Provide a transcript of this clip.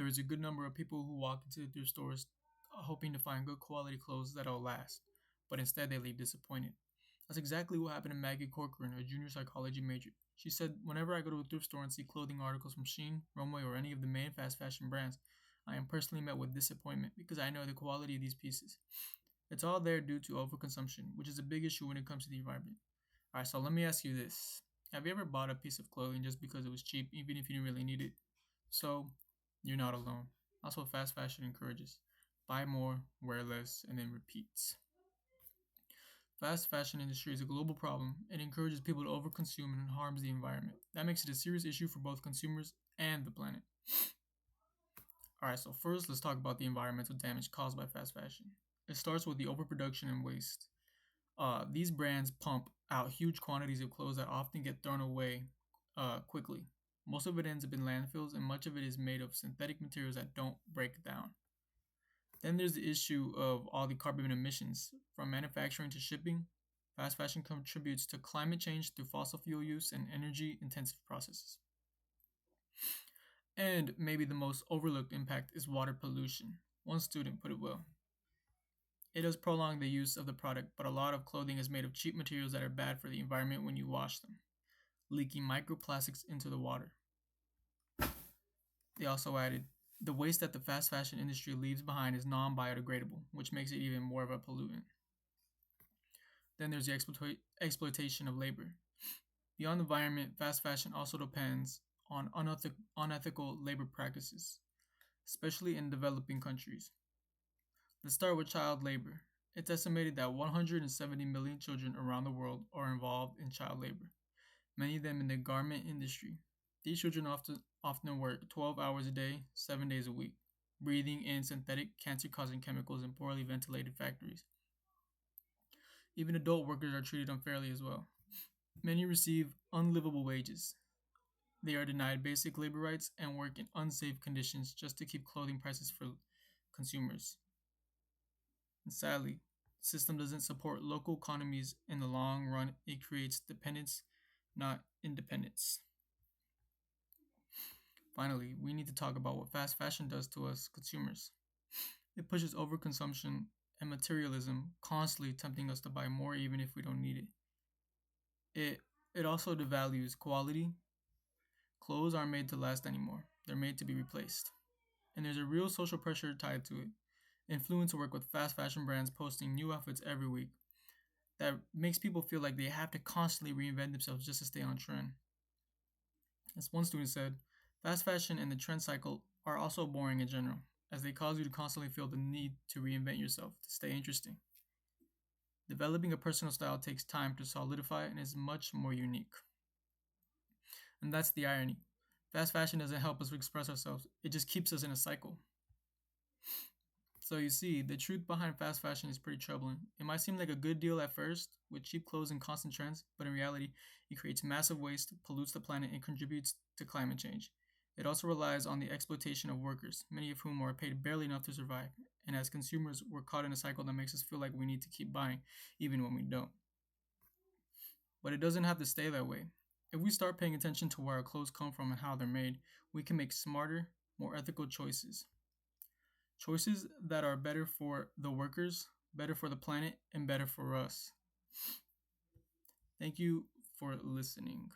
There is a good number of people who walk into thrift stores hoping to find good quality clothes that'll last, but instead they leave disappointed. That's exactly what happened to Maggie Corcoran, a junior psychology major. She said, whenever I go to a thrift store and see clothing articles from Shein, Romwe, or any of the main fast fashion brands, I am personally met with disappointment because I know the quality of these pieces. It's all there due to overconsumption, which is a big issue when it comes to the environment. Alright, so let me ask you this. Have you ever bought a piece of clothing just because it was cheap, even if you didn't really need it? So, you're not alone. That's what fast fashion encourages. Buy more, wear less, and then repeats. Fast fashion industry is a global problem. It encourages people to overconsume and harms the environment. That makes it a serious issue for both consumers and the planet. Alright, so first let's talk about the environmental damage caused by fast fashion. It starts with the overproduction and waste. These brands pump out huge quantities of clothes that often get thrown away quickly. Most of it ends up in landfills, and much of it is made of synthetic materials that don't break down. Then there's the issue of all the carbon emissions. From manufacturing to shipping, fast fashion contributes to climate change through fossil fuel use and energy intensive processes. And maybe the most overlooked impact is water pollution. One student put it well. It does prolong the use of the product, but a lot of clothing is made of cheap materials that are bad for the environment when you wash them, leaking microplastics into the water. They also added, the waste that the fast fashion industry leaves behind is non biodegradable, which makes it even more of a pollutant. Then there's the exploitation of labor. Beyond the environment, fast fashion also depends on unethical labor practices, especially in developing countries. Let's start with child labor. It's estimated that 170 million children around the world are involved in child labor, many of them in the garment industry. These children often work 12 hours a day, 7 days a week, breathing in synthetic cancer-causing chemicals in poorly ventilated factories. Even adult workers are treated unfairly as well. Many receive unlivable wages. They are denied basic labor rights and work in unsafe conditions just to keep clothing prices for consumers. And sadly, the system doesn't support local economies in the long run. It creates dependence, not independence. Finally, we need to talk about what fast fashion does to us consumers. It pushes overconsumption and materialism, constantly tempting us to buy more even if we don't need it. It also devalues quality. Clothes aren't made to last anymore. They're made to be replaced. And there's a real social pressure tied to it. Influence work with fast fashion brands posting new outfits every week that makes people feel like they have to constantly reinvent themselves just to stay on trend. As one student said, fast fashion and the trend cycle are also boring in general, as they cause you to constantly feel the need to reinvent yourself to stay interesting. Developing a personal style takes time to solidify and is much more unique. And that's the irony. Fast fashion doesn't help us express ourselves, it just keeps us in a cycle. So you see, the truth behind fast fashion is pretty troubling. It might seem like a good deal at first, with cheap clothes and constant trends, but in reality, it creates massive waste, pollutes the planet, and contributes to climate change. It also relies on the exploitation of workers, many of whom are paid barely enough to survive. And as consumers, we're caught in a cycle that makes us feel like we need to keep buying, even when we don't. But it doesn't have to stay that way. If we start paying attention to where our clothes come from and how they're made, we can make smarter, more ethical choices. Choices that are better for the workers, better for the planet, and better for us. Thank you for listening.